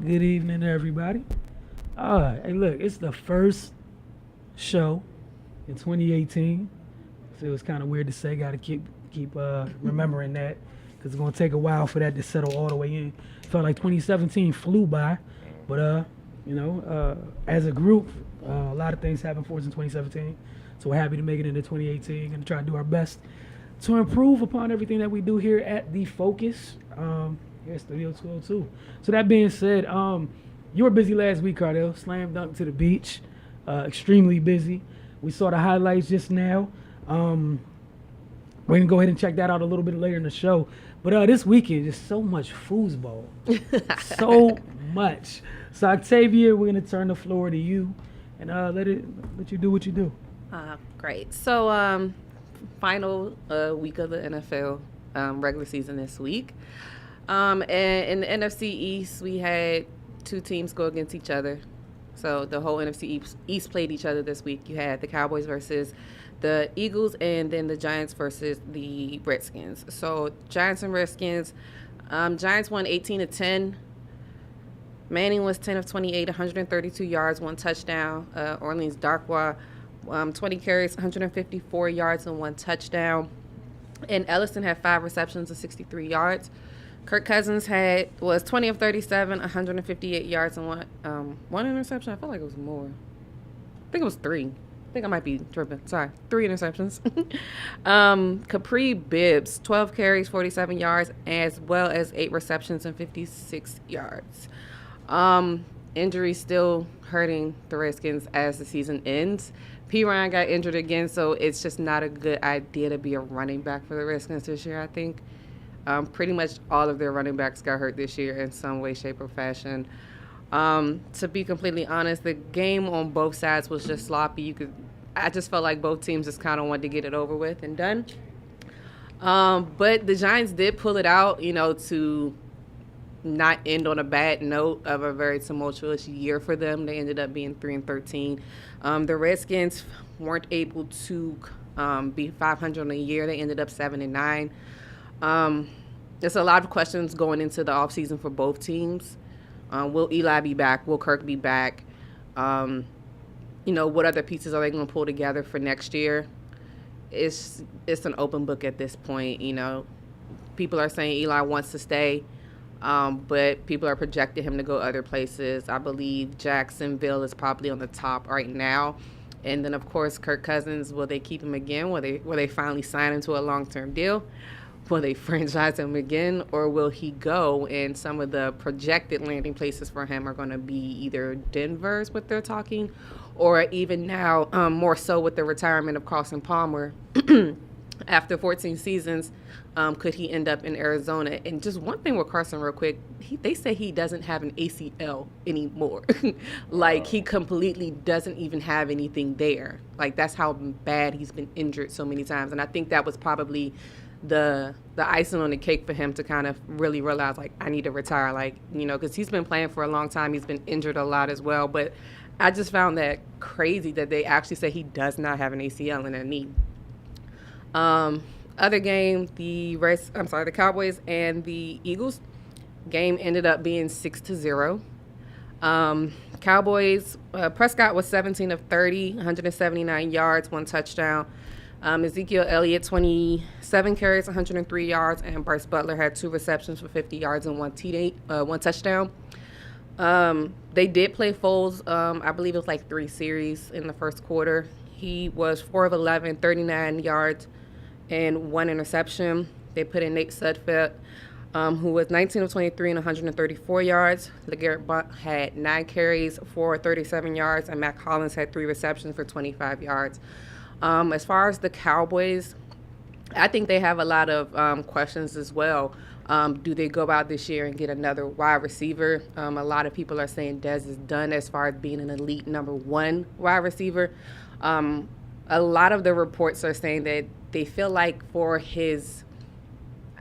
Good evening, everybody. Hey, look, it's the first show in 2018, so it's kind of weird to say. Got to keep remembering that because it's gonna take a while for that to settle all the way in. Felt like 2017 flew by, but as a group, a lot of things happened for us in 2017. So we're happy to make it into 2018. Gonna try to do our best to improve upon everything that we do here at TheFocus. Here, Studio 202. So that being said, you were busy last week, Cardell. Slam dunk to the beach. Extremely busy. We saw the highlights just now. We're going to go ahead and check that out a little bit later in the show. But this weekend, just so much foosball. So much. So, Octavia, we're going to turn the floor to you and let you do what you do. Great. So, final week of the NFL regular season this week. And in the NFC East, we had two teams go against each other. So the whole NFC East played each other this week. You had the Cowboys versus the Eagles, and then the Giants versus the Redskins. So Giants and Redskins, Giants won 18-10. Manning was 10 of 28, 132 yards, 1 touchdown. Orleans Darkwa, 20 carries, 154 yards, and 1 touchdown. And Ellison had 5 receptions of 63 yards. Kirk Cousins was 20 of 37, 158 yards, and one interception. I feel like it was more. I think it was 3. I think I might be tripping. Sorry, 3 interceptions. Capri Bibbs, 12 carries, 47 yards, as well as 8 receptions and 56 yards. Injuries still hurting the Redskins as the season ends. P. Ryan got injured again, so it's just not a good idea to be a running back for the Redskins this year, I think. Pretty much all of their running backs got hurt this year in some way, shape, or fashion. To be completely honest, the game on both sides was just sloppy. I just felt like both teams just kind of wanted to get it over with and done. But the Giants did pull it out, to not end on a bad note of a very tumultuous year for them. They ended up being 3-13. The Redskins weren't able to be 500 on the year. They ended up 7-9. There's a lot of questions going into the offseason for both teams. Will Eli be back? Will Kirk be back? What other pieces are they going to pull together for next year? It's an open book at this point. People are saying Eli wants to stay, but people are projecting him to go other places. I believe Jacksonville is probably on the top right now. And then, of course, Kirk Cousins, will they keep him again? Will they finally sign him to a long-term deal? Will they franchise him again, or will he go? And some of the projected landing places for him are going to be either Denver is what they're talking, or even now more so with the retirement of Carson Palmer. After 14 seasons, could he end up in Arizona? And just one thing with Carson real quick, they say he doesn't have an ACL anymore. He completely doesn't even have anything there. That's how bad he's been injured so many times. And I think that was probably the icing on the cake for him to kind of really realize, I need to retire, because he's been playing for a long time. He's been injured a lot as well. But I just found that crazy that they actually say he does not have an ACL in a knee. Other game, the Cowboys and the Eagles game ended up being 6-0. Cowboys, Prescott was 17 of 30, 179 yards, 1 touchdown. Ezekiel Elliott, 27 carries, 103 yards, and Bryce Butler had 2 receptions for 50 yards and 1 touchdown. They did play Foles. I believe it was 3 series in the first quarter. He was 4 of 11, 39 yards, and 1 interception. They put in Nate Sudfeld, who was 19 of 23 and 134 yards. LeGarrette Blount had 9 carries for 37 yards, and Mac Hollins had 3 receptions for 25 yards. As far as the Cowboys, I think they have a lot of questions as well. Do they go out this year and get another wide receiver? A lot of people are saying Dez is done as far as being an elite number 1 wide receiver. A lot of the reports are saying that they feel like for his,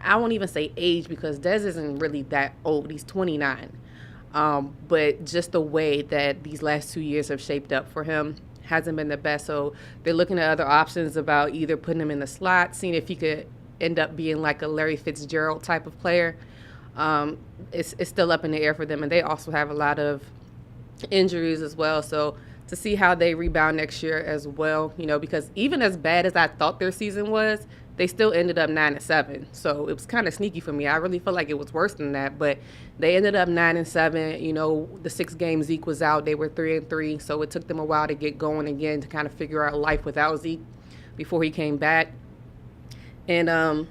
I won't even say age because Dez isn't really that old. He's 29. But just the way that these last 2 years have shaped up for him hasn't been the best. So they're looking at other options about either putting him in the slot, seeing if he could end up being like a Larry Fitzgerald type of player. It's still up in the air for them, and they also have a lot of injuries as well. So to see how they rebound next year as well, because even as bad as I thought their season was, they still ended up 9-7. So it was kind of sneaky for me. I really felt like it was worse than that, but they ended up 9-7. The 6 games Zeke was out, they were 3-3. So it took them a while to get going again, to kind of figure out life without Zeke before he came back. And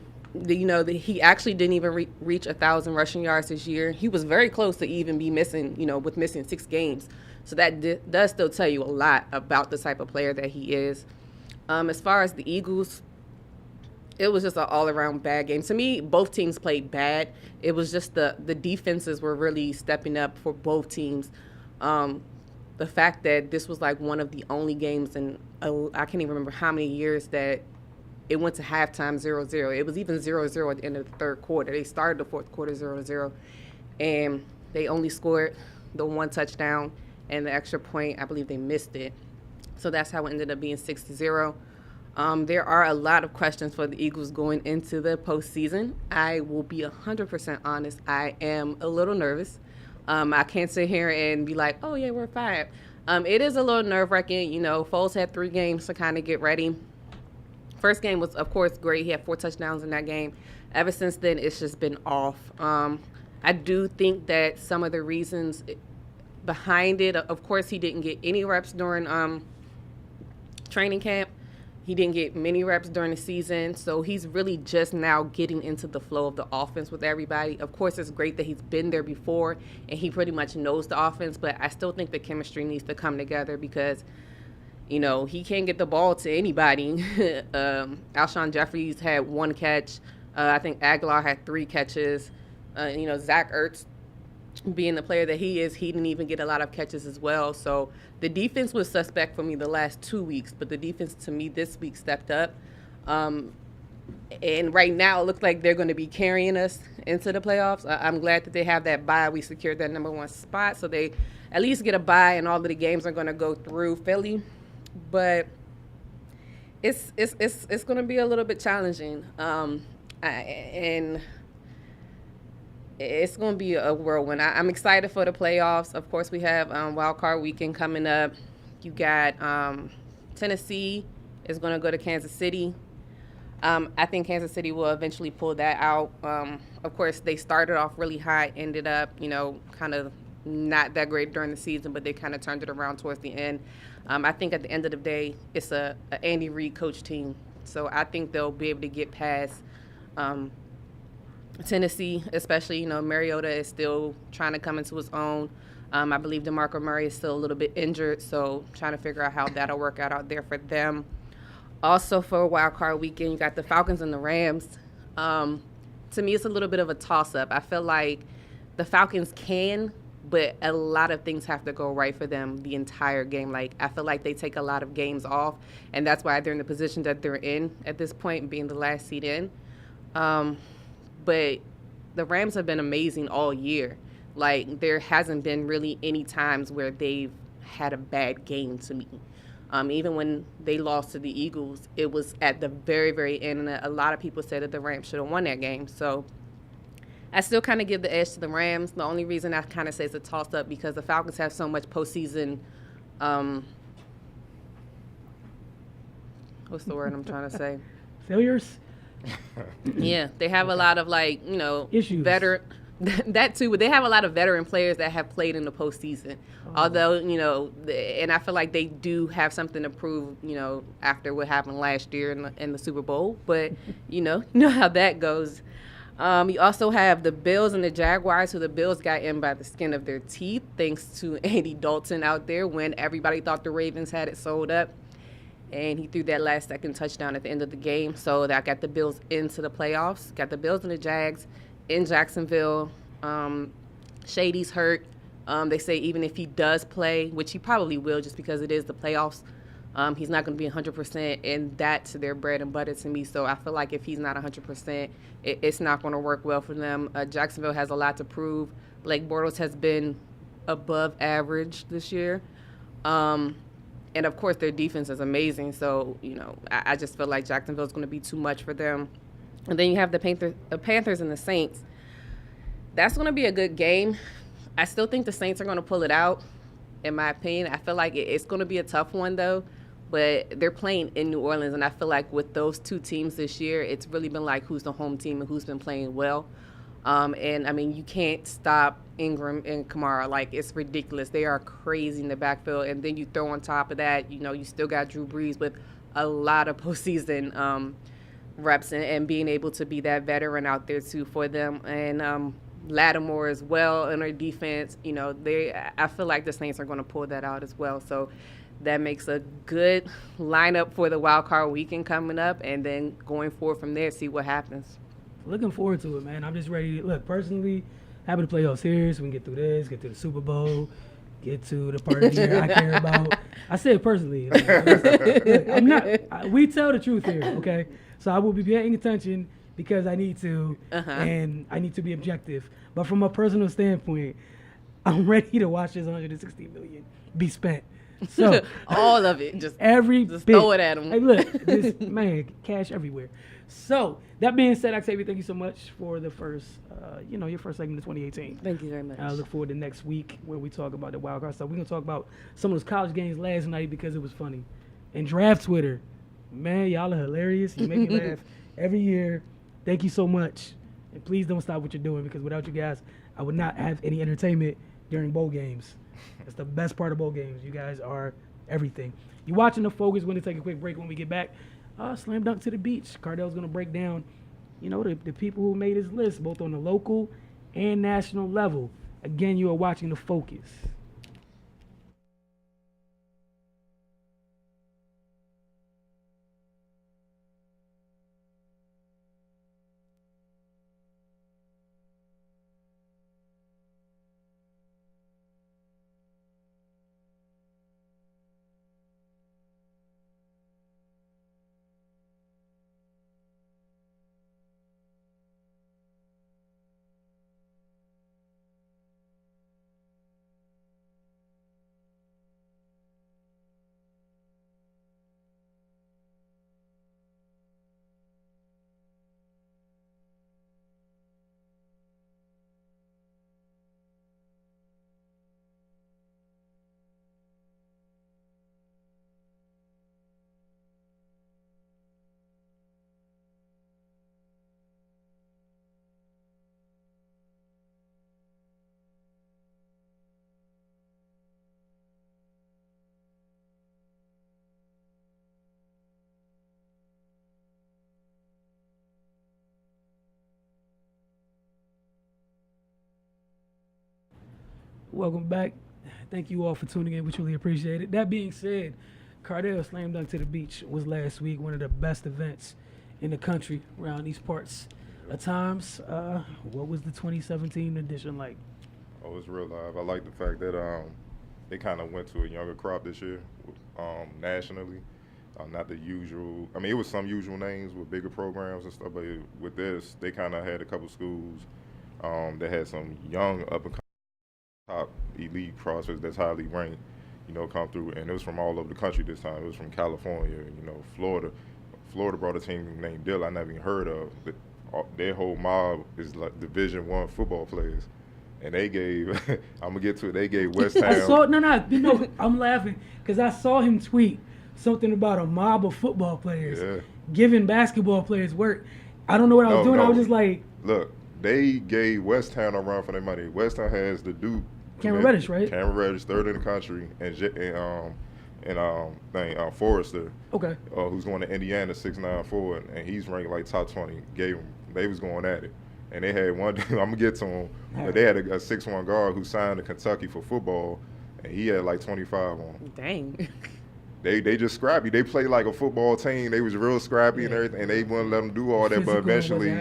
he actually didn't even reach 1,000 rushing yards this year. He was very close to even be missing, with missing 6 games. So that does still tell you a lot about the type of player that he is. As far as the Eagles, it was just an all-around bad game. To me, both teams played bad. It was just the defenses were really stepping up for both teams. The fact that this was like one of the only games in, I can't even remember how many years that it went to halftime 0-0. It was even 0-0 at the end of the third quarter. They started the fourth quarter 0-0, and they only scored the 1 touchdown and the extra point. I believe they missed it. So that's how it ended up being 6-0. There are a lot of questions for the Eagles going into the postseason. I will be 100% honest. I am a little nervous. I can't sit here and be like, oh, yeah, we're fine. It is a little nerve-wracking. Foles had 3 games to kind of get ready. First game was, of course, great. He had 4 touchdowns in that game. Ever since then, it's just been off. I do think that some of the reasons behind it, of course, he didn't get any reps during training camp. He didn't get many reps during the season, so he's really just now getting into the flow of the offense with everybody. Of course, it's great that he's been there before and he pretty much knows the offense, but I still think the chemistry needs to come together because, he can't get the ball to anybody. Alshon Jeffries had 1 catch. I think Aguilar had 3 catches. Zach Ertz, being the player that he is, he didn't even get a lot of catches as well. So the defense was suspect for me the last 2 weeks, but the defense to me this week stepped up. And right now it looks like they're going to be carrying us into the playoffs. I'm glad that they have that bye. We secured that number 1 spot, so they at least get a bye, and all of the games are going to go through Philly. But it's going to be a little bit challenging, and it's going to be a whirlwind. I'm excited for the playoffs. Of course, we have wild card weekend coming up. You got Tennessee is going to go to Kansas City. I think Kansas City will eventually pull that out. Of course, they started off really high, ended up, kind of not that great during the season, but they kind of turned it around towards the end. I think at the end of the day, it's a Andy Reid coach team. So I think they'll be able to get past Tennessee, especially, Mariota is still trying to come into his own. I believe DeMarco Murray is still a little bit injured, so trying to figure out how that'll work out there for them. Also for wild card weekend, you got the Falcons and the Rams. To me, it's a little bit of a toss-up. I feel like the Falcons can, but a lot of things have to go right for them the entire game. Like, I feel like they take a lot of games off, and that's why they're in the position that they're in at this point, being the last seed in. But the Rams have been amazing all year. Like, there hasn't been really any times where they've had a bad game to me. Even when they lost to the Eagles, it was at the very, very end, and a lot of people said that the Rams should have won that game. So I still kind of give the edge to the Rams. The only reason I kind of say it's a toss-up because the Falcons have so much postseason what's the word I'm trying to say? Failures? Yeah, they have a lot of, issues. Veteran. That too, but they have a lot of veteran players that have played in the postseason. Although, and I feel like they do have something to prove, after what happened last year in the Super Bowl. But, you know how that goes. You also have the Bills and the Jaguars, who the Bills got in by the skin of their teeth, thanks to Andy Dalton out there when everybody thought the Ravens had it sold up. And he threw that last-second touchdown at the end of the game. So that got the Bills into the playoffs. Got the Bills and the Jags in Jacksonville. Shady's hurt. They say even if he does play, which he probably will just because it is the playoffs, he's not going to be 100%, and that's their bread and butter to me. So I feel like if he's not 100%, it's not going to work well for them. Jacksonville has a lot to prove. Blake Bortles has been above average this year. And, of course, their defense is amazing. So, I just feel like Jacksonville is going to be too much for them. And then you have the Panthers and the Saints. That's going to be a good game. I still think the Saints are going to pull it out, in my opinion. I feel like it's going to be a tough one, though. But they're playing in New Orleans, and I feel like with those two teams this year, it's really been like who's the home team and who's been playing well. And, I mean, you can't stop Ingram and Kamara. Like, it's ridiculous. They are crazy in the backfield. And then you throw on top of that, you still got Drew Brees with a lot of postseason reps and being able to be that veteran out there, too, for them. And Lattimore as well in their defense. I feel like the Saints are going to pull that out as well. So that makes a good lineup for the wild card weekend coming up, and then going forward from there, see what happens. Looking forward to it, man. I'm just ready. Look, personally, happy to play all series. We can get through this, get to the Super Bowl, get to the part of the year I care about. I said personally. Look, I'm not. We tell the truth here, okay? So I will be paying attention because I need to, and I need to be objective. But from a personal standpoint, I'm ready to watch this 160 million be spent. So all of it, just bit. Throw it at them. Hey, look, this man, cash everywhere. So that being said, Octavia, thank you so much for the first, your first segment of 2018. Thank you very much. I look forward to next week where we talk about the wild card stuff. We're gonna talk about some of those college games last night because it was funny. And draft Twitter, man, y'all are hilarious. You make me laugh every year. Thank you so much, and please don't stop what you're doing because without you guys, I would not have any entertainment during bowl games. That's the best part of bowl games. You guys are everything. You're watching The Focus. We're going to take a quick break. When we get back, slam dunk to the beach. Cardell's going to break down, the people who made his list, both on the local and national level. Again, you are watching The Focus. Welcome back. Thank you all for tuning in. We truly appreciate it. That being said, Cardell Slam Dunk to the Beach was last week one of the best events in the country around these parts of times. What was the 2017 edition like? Oh, it was real live. I like the fact that they kind of went to a younger crop this year nationally. Not the usual. I mean, it was some usual names with bigger programs and stuff, but with this, they kind of had a couple schools that had some young up-and-coming top elite prospects that's highly ranked, come through. And it was from all over the country this time. It was from California, Florida. Florida brought a team named Dill I never even heard of. But their whole mob is like Division I football players. And they gave, I'm going to get to it, they gave West Ham. I'm laughing because I saw him tweet something about a mob of football players giving basketball players work. I don't know what I was doing. I was just like. Look, they gave West Ham a run for their money. West Ham has the Duke. Cameron Reddish, right? Cameron Reddish, third in the country, and Forrester. Okay. Who's going to Indiana, 6'9" forward, and he's ranked like top 20. They was going at it, and they had one. I'm gonna get to him, but they had a 6'1" guard who signed to Kentucky for football, and he had like 25 on him. Dang. They just scrappy. They played like a football team. They was real scrappy and everything, and they wouldn't let them do all that. But eventually,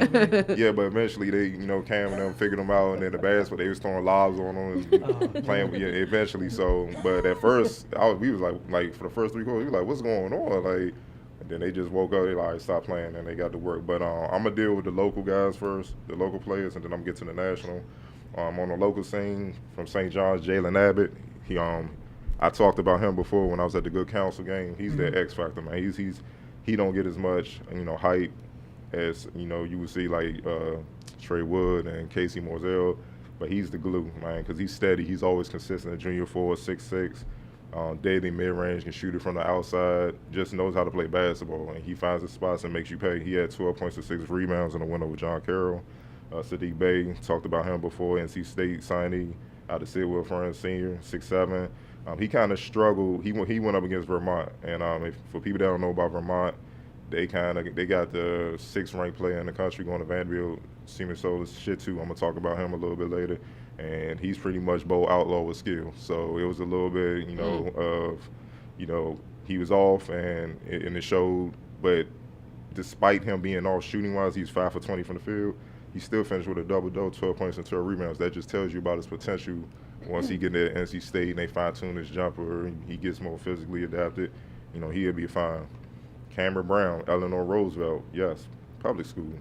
they, Cam and them figured them out, and then the basketball, they was throwing lobs on them and playing. Eventually. So, but at first, we was like for the first 3 quarters, we was like, what's going on? Like, and then they just woke up. They like, stop playing, and they got to work. But I'm gonna deal with the local guys first, the local players, and then I'm gonna get to the national. On the local scene from St. John's, Jalen Abbott. I talked about him before when I was at the Good Counsel game. He's the X factor, man. He don't get as much hype as you would see like Trey Wood and Casey Morzell. But he's the glue, man, because he's steady. He's always consistent. Junior forward, 6'6", daily mid-range, can shoot it from the outside, just knows how to play basketball. And he finds the spots and makes you pay. He had 12 points and 6 rebounds in the win over John Carroll. Sadiq Bey, talked about him before, NC State signee out of Sidwell Friends, senior, 6'7". He kind of struggled. He went up against Vermont. And for people that don't know about Vermont, they got the 6th ranked player in the country going to Vanderbilt, Seaman Solis shit too. I'm gonna talk about him a little bit later, and he's pretty much bold outlaw with skill. So it was a little bit, he was off and it showed. But despite him being off shooting wise, he's 5 for 20 from the field. He still finished with a double-double, 12 points and 12 rebounds. That just tells you about his potential. Once he get to NC State and they fine-tune his jumper, he gets more physically adapted, he'll be fine. Cameron Brown, Eleanor Roosevelt, yes, public school,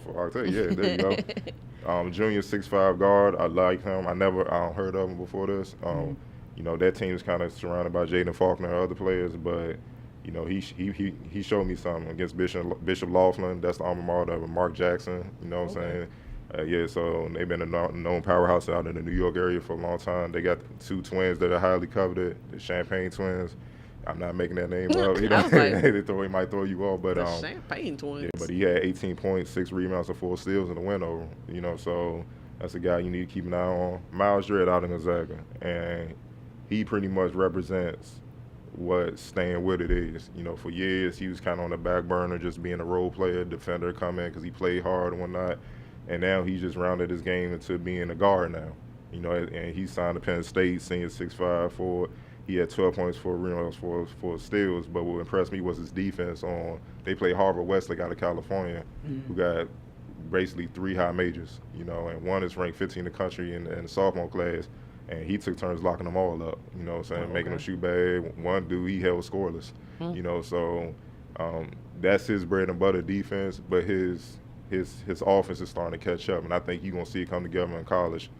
for Octavia. Yeah, there you go. Junior 6'5" guard, I like him. I heard of him before this. That team is kind of surrounded by Jaden Faulkner and other players, but he showed me something against Bishop Laughlin. That's the alma mater of Mark Jackson. You know what I'm saying? So they've been a known powerhouse out in the New York area for a long time. They got 2 twins that are highly coveted, the Champagne twins. I'm not making that name up. He might throw you off, but the Champagne twins. Yeah, but he had 18 points, 6 rebounds, and 4 steals in the win over. So that's a guy you need to keep an eye on. Miles Dredd out in Gonzaga, and he pretty much represents what staying with it is. For years he was kind of on the back burner, just being a role player, defender, come in because he played hard and whatnot, and now he's just rounded his game into being a guard now. And he signed to Penn State, senior 6'5" forward. He had 12 points, 4 rebounds, 4 steals. But what impressed me was his defense. They played Harvard Westlake out of California, who got basically 3 high majors. And one is ranked 15 in the country in the sophomore class, and he took turns locking them all up. Making them shoot bad. One dude he held scoreless. So that's his bread and butter defense. But his offense is starting to catch up, and I think you're gonna see it come together in college.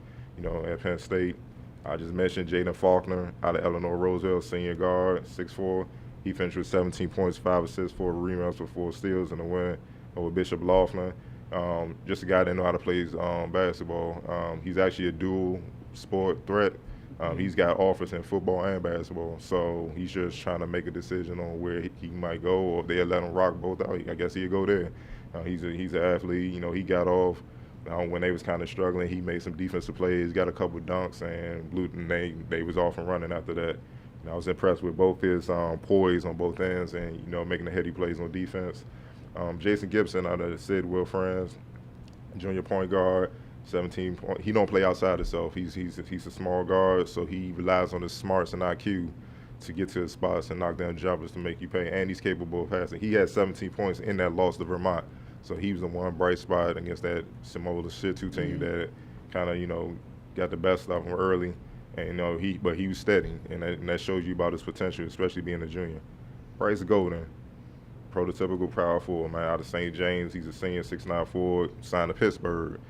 At Penn State. I just mentioned Jaden Faulkner out of Eleanor Roosevelt, senior guard, 6'4". He finished with 17 points, 5 assists, 4 rebounds, with 4 steals in the win over Bishop Laughlin. Just a guy that knows how to play basketball. He's actually a dual sport threat. He's got offers in football and basketball, so he's just trying to make a decision on where he might go, or if they'll let him rock both out. I guess he'll go there. He's an athlete. He got off. When they was kind of struggling, he made some defensive plays, got a couple dunks, and they was off and running after that. I was impressed with both his poise on both ends and, making the heady plays on defense. Jason Gibson out of the Sidwell Friends, junior point guard, 17 points. He don't play outside himself. He's a small guard, so he relies on his smarts and IQ to get to his spots and knock down jumpers to make you pay, and he's capable of passing. He had 17 points in that loss to Vermont. So he was the one bright spot against that Samoa Shit-2 team that kind of, got the best of him early. And, he was steady, and that shows you about his potential, especially being a junior. Bryce Golden, prototypical power forward, man, out of St. James. He's a senior, 6'9" forward, signed to Pittsburgh.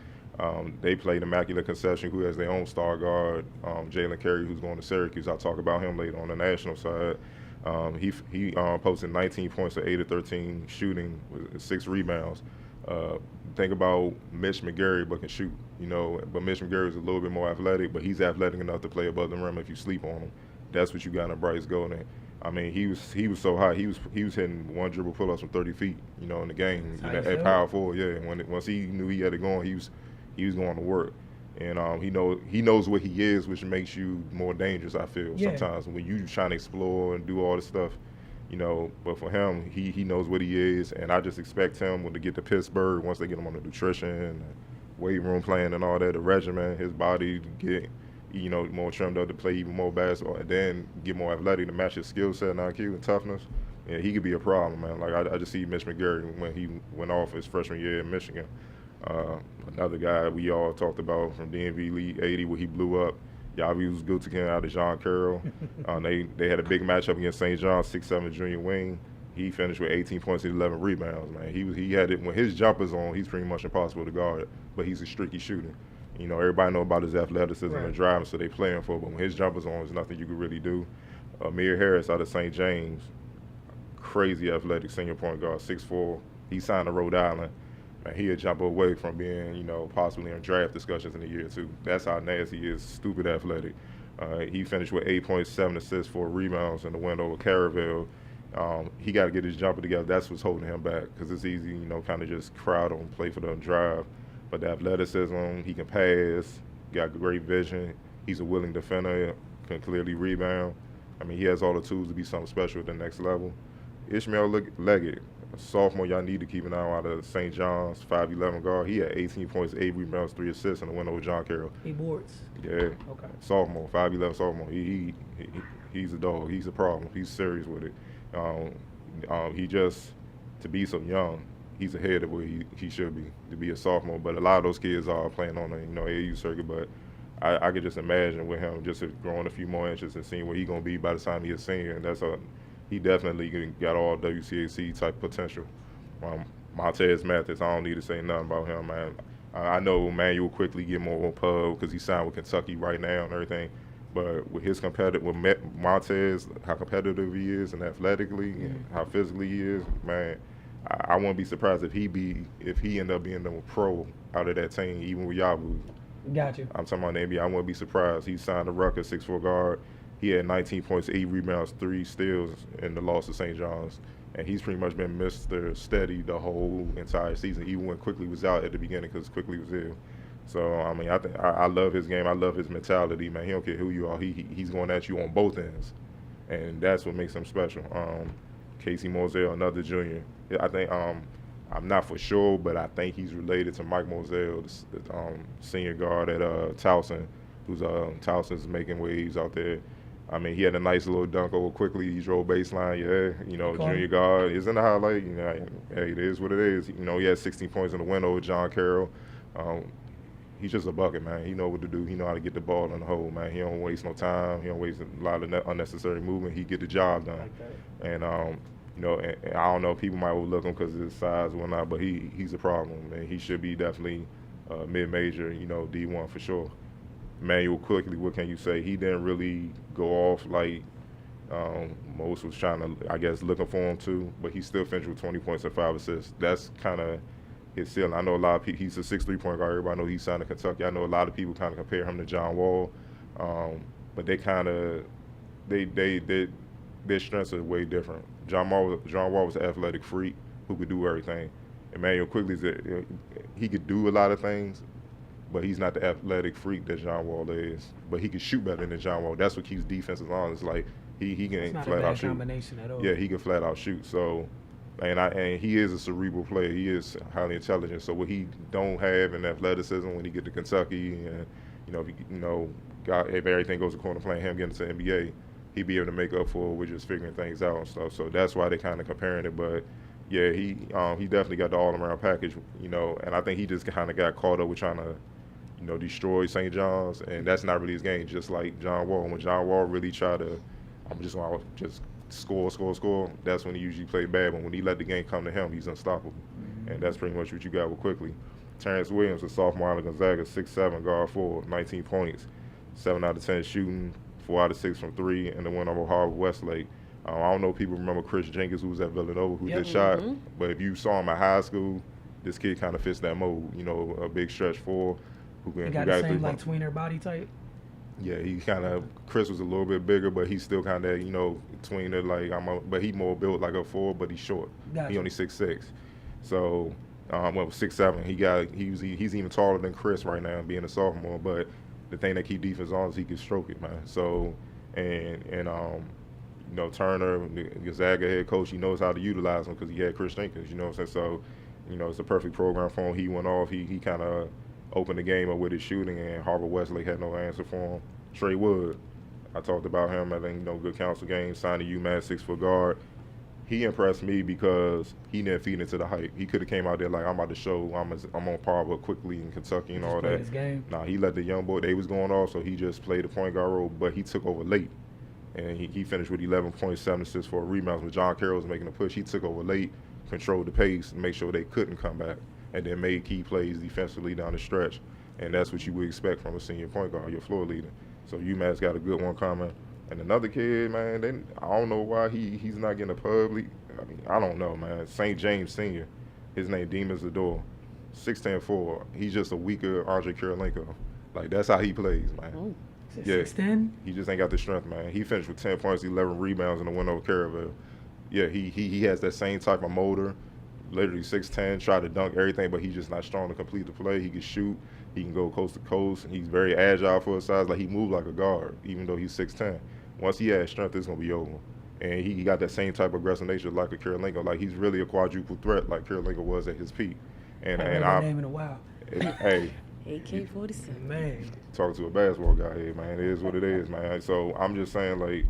They played Immaculate Conception, who has their own star guard, Jalen Carey, who's going to Syracuse. I'll talk about him later on the national side. He posted 19 points at 8 of 13 shooting with 6 rebounds. Think about Mitch McGarry, but can shoot, But Mitch McGarry is a little bit more athletic, but he's athletic enough to play above the rim if you sleep on him. That's what you got in Bryce Golden. I mean, he was so high. He was hitting one dribble pull-ups from 30 feet, in the game. At power forward, yeah. Once he knew he had it going, he was going to work. And he knows what he is, which makes you more dangerous, I feel, sometimes when you trying to explore and do all this stuff, But for him, he knows what he is, and I just expect him to get to Pittsburgh, once they get him on the nutrition, and weight room plan and all that, the regimen, his body to get, more trimmed up to play even more basketball, and then get more athletic to match his skill set and IQ and toughness. Yeah, he could be a problem, man. Like, I just see Mitch McGarry when he went off his freshman year in Michigan. Another guy we all talked about from DMV League 80 where he blew up, Yavius Gutakin out of John Carroll. They had a big matchup against St. John, 6'7" junior wing. He finished with 18 points and 11 rebounds, man. He had it when his jumper's on, he's pretty much impossible to guard, but he's a streaky shooter. Everybody know about his athleticism and driving, so they play him for, but when his jumper's on, there's nothing you can really do. Amir Harris out of St. James, crazy athletic senior point guard, 6'4". He signed to Rhode Island. man, he'll jump away from being, possibly in draft discussions in a year or two. That's how nasty he is, stupid athletic. He finished with 8.7 assists, 4 rebounds in the win over Cardell. He got to get his jumper together. That's what's holding him back because it's easy, kind of just crowd him, play for them, drive. But the athleticism, he can pass, got great vision. He's a willing defender, can clearly rebound. I mean, he has all the tools to be something special at the next level. Ishmael Leggett, a sophomore, y'all need to keep an eye out of St. John's, 5'11" guard. He had 18 points, 8 rebounds, 3 assists in the win over John Carroll. 8 boards. Yeah. Okay. Sophomore, 5'11" sophomore. He's a dog. He's a problem. He's serious with it. He just, to be so young, he's ahead of where he should be, to be a sophomore. But a lot of those kids are playing on the AAU circuit. But I could just imagine with him just growing a few more inches and seeing where he's going to be by the time he's a senior. And he definitely got all WCAC type potential. Montez Mathis, I don't need to say nothing about him, man. I know Manuel quickly get more pub because he signed with Kentucky right now and everything. But with Montez, how competitive he is and athletically and how physically he is, man, I wouldn't be surprised if he end up being the pro out of that team, even with Yabu. Got you. I'm talking about the NBA. I wouldn't be surprised. He signed a Rucker, 6'4" guard. He had 19 points, 8 rebounds, 3 steals in the loss to St. John's. And he's pretty much been Mr. Steady the whole entire season, even when Quickly was out at the beginning because Quickly was ill. So, I mean, I love his game. I love his mentality, man. He don't care who you are. He's going at you on both ends. And that's what makes him special. Casey Moselle, another junior. I think I'm not for sure, but I think he's related to Mike Moselle, the senior guard at Towson, who's Towson's making waves out there. I mean, he had a nice little dunk over Quickly. He drove baseline, junior guard. It's in the highlight. Hey, it is what it is. He had 16 points in the win over John Carroll. He's just a bucket, man. He know what to do. He know how to get the ball in the hole, man. He don't waste no time. He don't waste a lot of unnecessary movement. He get the job done. Okay. And and I don't know, people might overlook him because of his size or whatnot, but he's a problem, and he should be definitely mid-major, D1 for sure. Manuel Quickly, what can you say? He didn't really go off like most was trying to, I guess, looking for him to, but he still finished with 20 points and 5 assists. That's kind of his ceiling. I know a lot of people, he's a 6'3" point guard. Everybody know he signed to Kentucky. I know a lot of people kind of compare him to John Wall, but they kind of, their strengths are way different. John Wall was an athletic freak who could do everything. Emmanuel Quigley's he could do a lot of things, but he's not the athletic freak that John Wall is. But he can shoot better than John Wall. That's what keeps defenses on. It's like he can flat out shoot. Combination at all. Yeah, he can flat out shoot. So, and he is a cerebral player. He is highly intelligent. So what he don't have in athleticism when he get to Kentucky, and if everything goes according to plan, him getting to the NBA, he'd be able to make up for it with just figuring things out and stuff. So that's why they kind of comparing it. But yeah, he definitely got the all-around package, and I think he just kind of got caught up with trying to, destroy St. John's, and that's not really his game, just like John Wall. When John Wall really tried to, I'm just going to just score, that's when he usually played bad. But when he let the game come to him, he's unstoppable. Mm-hmm. And that's pretty much what you got with Quickly. Terrence Williams, a sophomore out of Gonzaga, 6'7", guard forward, 19 points, 7 out of 10 shooting, 4 out of 6 from 3, and the win over Harvard Westlake. I don't know if people remember Chris Jenkins, who was at Villanova, who did shot. But if you saw him at high school, this kid kind of fits that mold. A big stretch four. He got the same like tweener body type. Yeah, he kind of. Chris was a little bit bigger, but he's still kind of tweener. Like but he more built like a 4, but he's short. Gotcha. He only 6'6". So 6'7". He's even taller than Chris right now, being a sophomore. But the thing that keep defense on is he can stroke it, man. So Turner, the Gonzaga head coach, he knows how to utilize him because he had Chris Jenkins, what I'm saying? So, it's a perfect program for him. He went off. He kind of opened the game up with his shooting, and Harvard Westlake had no answer for him. Trey Wood, I talked about him. I think, good council game, signed a UMass 6-foot guard. He impressed me because he didn't feed into the hype. He could have came out there like, I'm about to show I'm on par with Quickly in Kentucky and all that. His game. Nah, he let the young boy, they was going off, so he just played the point guard role, but he took over late. And he finished with 11.7 assists for rebounds. When John Carroll was making a push, he took over late, controlled the pace, and made sure they couldn't come back, and then made key plays defensively down the stretch. And that's what you would expect from a senior point guard, your floor leader. So UMass got a good one coming. And another kid, man, I don't know why he's not getting a public. I don't know, man. St. James Senior, his name Demas Zador. 6'10", 4. He's just a weaker Andre Kirilenko. Like, that's how he plays, man. Oh. Yeah. 6'10"? He just ain't got the strength, man. He finished with 10 points, 11 rebounds in the win over Cardell. Yeah, he has that same type of motor. Literally 6'10", try to dunk everything, but he's just not strong to complete the play. He can shoot. He can go coast to coast. He's very agile for his size. Like, he moves like a guard, even though he's 6'10". Once he has strength, it's going to be over. And he got that same type of aggressive nature like a Kirilenko. Like, he's really a quadruple threat like Kirilenko was at his peak. And I heard that name in a while. Hey, AK-47. Man. talk to a basketball guy here, man. It is what it is, man. So I'm just saying, like,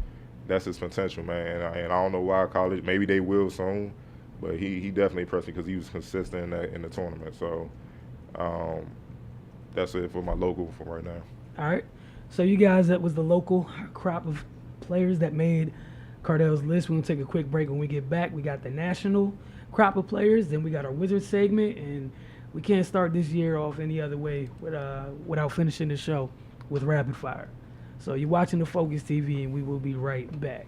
that's his potential, man. And I don't know why college. Maybe they will soon, but he definitely impressed me because he was consistent in the tournament. So that's it for my local for right now. All right. So you guys, that was the local crop of players that made Cardell's list. We're going to take a quick break. When we get back, we got the national crop of players. Then we got our Wizards segment. And we can't start this year off any other way without finishing the show with rapid fire. So you're watching TheFocus TV, and we will be right back.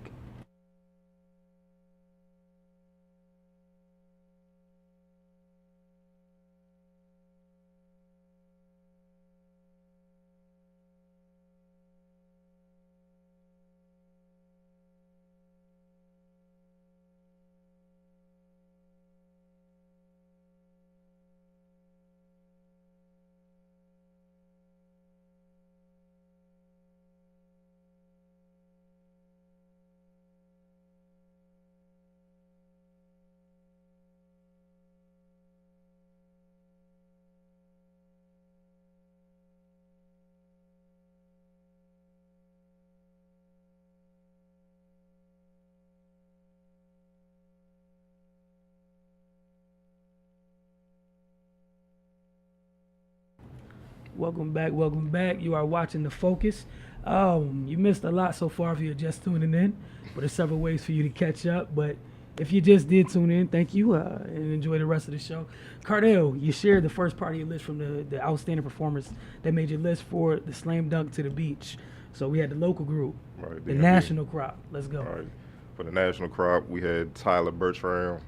Welcome back. You are watching TheFocus. You missed a lot so far if you're just tuning in, but there's several ways for you to catch up. But if you just did tune in, thank you, and enjoy the rest of the show. Cardell, you shared the first part of your list from the outstanding performers that made your list for the slam dunk to the beach. So we had the local group, Right, the national crop. Let's go. All right. For the national crop, we had Tyler Bertram,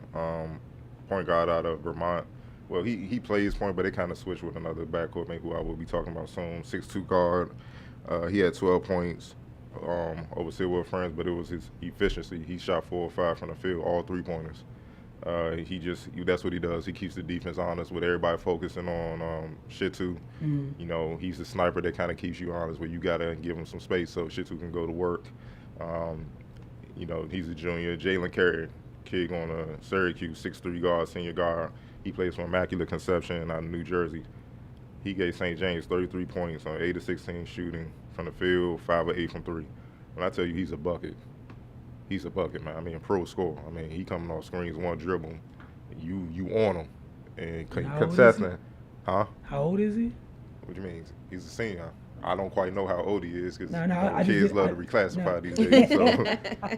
point guard out of Vermont. Well, he plays point, but they kind of switched with another backcourt mate who I will be talking about soon. 6'2" guard. He had 12 points over Silver Friends, but it was his efficiency. He shot 4 or 5 from the field, all 3-pointers. That's what he does. He keeps the defense honest with everybody focusing on Shitu. Mm-hmm. You know, he's the sniper that kind of keeps you honest, where you got to give him some space so Shitu can go to work. You know, he's a junior. Jalen Carey, kid going to Syracuse, 6'3" guard, senior guard. He plays for Immaculate Conception out of New Jersey. He gave St. James 33 points on 8 of 16 shooting from the field, 5 of 8 from 3. When I tell you he's a bucket man. I mean, a pro scorer. I mean, he coming off screens, one dribble, you on him and contesting. Huh? How old is he? What do you mean? He's a senior. I don't quite know how old he is because I kids just- love to reclassify these days. So,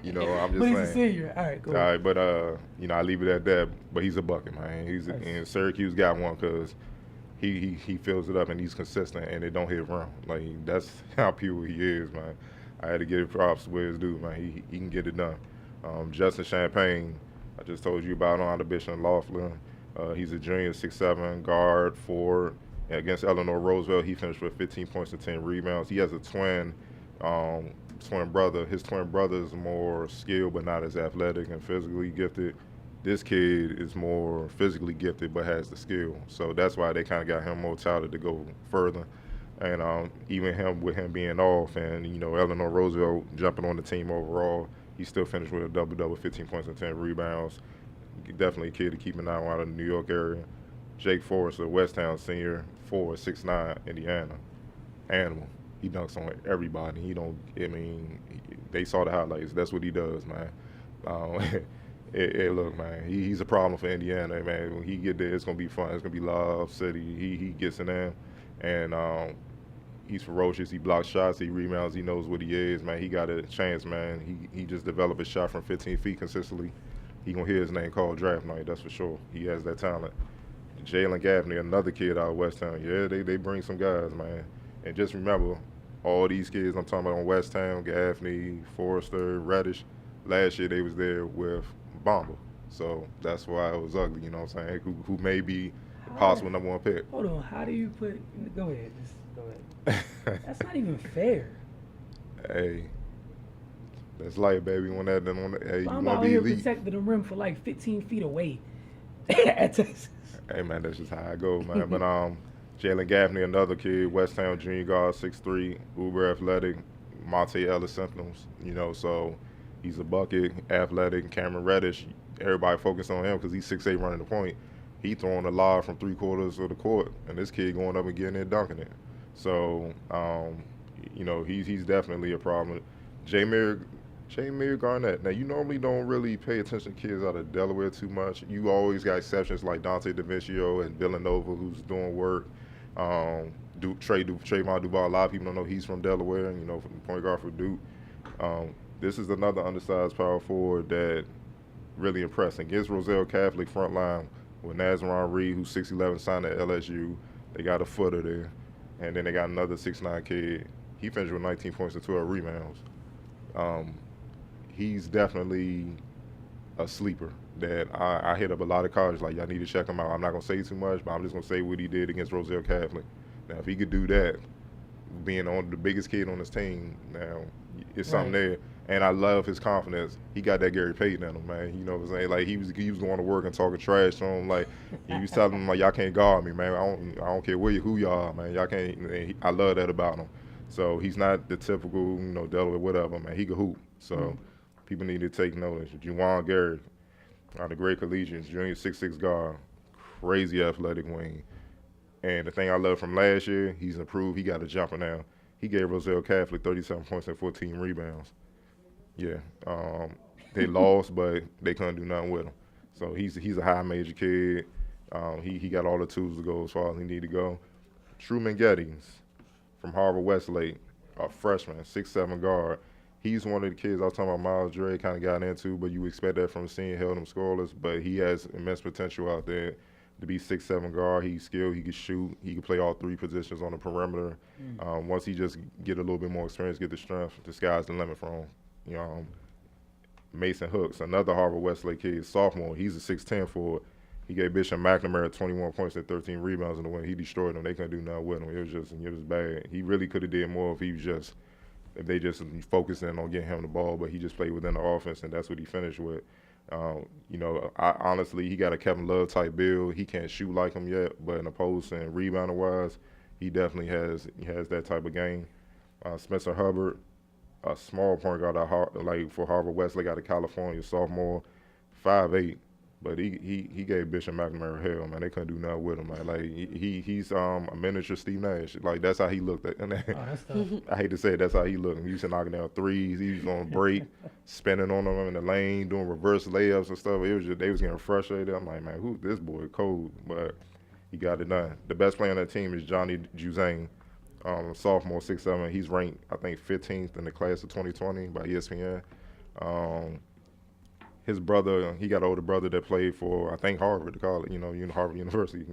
you know, I'm just But he's saying. a senior. All right, cool. All right, but you know, I leave it at that. But he's a bucket, man. And Syracuse got one because he fills it up and he's consistent and it don't hit wrong. Like, that's how pure he is, man. I had to give props where it's due, man. He can get it done. Justin Champagne, I just told you about on the Bishop Laughlin. He's a junior, 6'7", guard, forward. And against Eleanor Roosevelt, he finished with 15 points and 10 rebounds. He has a twin brother. His twin brother is more skilled but not as athletic and physically gifted. This kid is more physically gifted but has the skill. So that's why they kind of got him more touted to go further. And even with him being off and, you know, Eleanor Roosevelt jumping on the team overall, he still finished with a double-double, 15 points and 10 rebounds. Definitely a kid to keep an eye on out of the New York area. Jake Forrester, West Town senior, 6'9", Indiana. Animal. He dunks on everybody. They saw the highlights. That's what he does, man. Look, man, he's a problem for Indiana, man. When he get there, it's going to be fun. It's going to be Love City. He gets in there, and he's ferocious. He blocks shots. He rebounds. He knows what he is, man. He got a chance, man. He just developed a shot from 15 feet consistently. He going to hear his name called draft night, that's for sure. He has that talent. Jalen Gaffney, another kid out of West Town. Yeah, they bring some guys, man. And just remember, all these kids I'm talking about on West Town, Gaffney, Forrester, Reddish, last year they was there with Bomber. So that's why it was ugly, you know what I'm saying? Who may be possible number 1 pick. Hold on. How do you put? Go ahead. Just go ahead. That's not even fair. Hey, that's light, baby. When that, hey, you I'm want out to be here elite. protecting the rim for like 15 feet away at Texas. Hey, man, that's just how I go, man. But Jalen Gaffney, another kid, West Town junior guard, 6'3", uber athletic, Monte Ellis symptoms, so he's a bucket, athletic. Cameron Reddish, everybody focus on him because he's 6'8", running the point. He throwing a lob from 3/4 of the court, and this kid going up and getting it, dunking it. So, he's definitely a problem. Jameer Garnett. Now, you normally don't really pay attention to kids out of Delaware too much. You always got exceptions like Dante DaVincio and Villanova, who's doing work. Trayvon Duval, a lot of people don't know he's from Delaware, and, from the point guard for Duke. This is another undersized power forward that really impressed. Against Roselle Catholic front line with Nazarene Reed, who's 6'11", signed at LSU. They got a footer there. And then they got another 6'9" kid. He finished with 19 points and 12 rebounds. He's definitely a sleeper that I hit up a lot of colleges like, y'all need to check him out. I'm not going to say too much, but I'm just going to say what he did against Roselle Catholic. Now, if he could do that, being on the biggest kid on his team, now, it's something there. And I love his confidence. He got that Gary Payton in him, man. You know what I'm saying? Like, he was going to work and talking trash to him. Like, he was telling him, like, y'all can't guard me, man. I don't care who y'all are, man. Y'all can't. I love that about him. So he's not the typical, Delaware whatever, man. He can hoop. So people need to take notice. Juwan Garrett, the great collegians, junior 6'6" guard, crazy athletic wing. And the thing I love from last year, he's improved. He got a jumper now. He gave Roselle Catholic 37 points and 14 rebounds. Yeah, they lost, but they couldn't do nothing with him. So he's a high major kid. He got all the tools to go as far as he need to go. Truman Gettings from Harvard Westlake, a freshman, 6'7" guard. He's one of the kids I was talking about Miles Dre kind of got into, but you expect that from seeing held him scoreless. But he has immense potential out there to be 6'7" guard. He's skilled. He can shoot. He can play all 3 positions on the perimeter. Once he just get a little bit more experience, get the strength, the sky's the limit for him. Mason Hooks, another Harvard Westlake kid, sophomore. He's a 6'10" forward. He gave Bishop McNamara 21 points and 13 rebounds in the win. He destroyed them. They couldn't do nothing with him. It was bad. He really could have did more if they just focused in on getting him the ball, but he just played within the offense, and that's what he finished with. Honestly, he got a Kevin Love type build. He can't shoot like him yet, but in the post and rebounding wise, he definitely has that type of game. Spencer Hubbard, a small point guard for Harvard Westlake out of California, sophomore, 5'8", but he gave Bishop McNamara hell, man. They couldn't do nothing with him, man. Like he's a miniature Steve Nash. Like that's how he looked. That's tough. I hate to say it, that's how he looked. He used to knocking down threes. He was on break, spinning on them in the lane, doing reverse layups and stuff. They was getting frustrated. I'm like, man, who's this boy? Cold, but he got it done. The best player on that team is Johnny Juzang. Sophomore, 6'7". He's ranked, I think, 15th in the class of 2020 by ESPN. His brother, he got an older brother that played for, I think, Harvard College, Harvard University.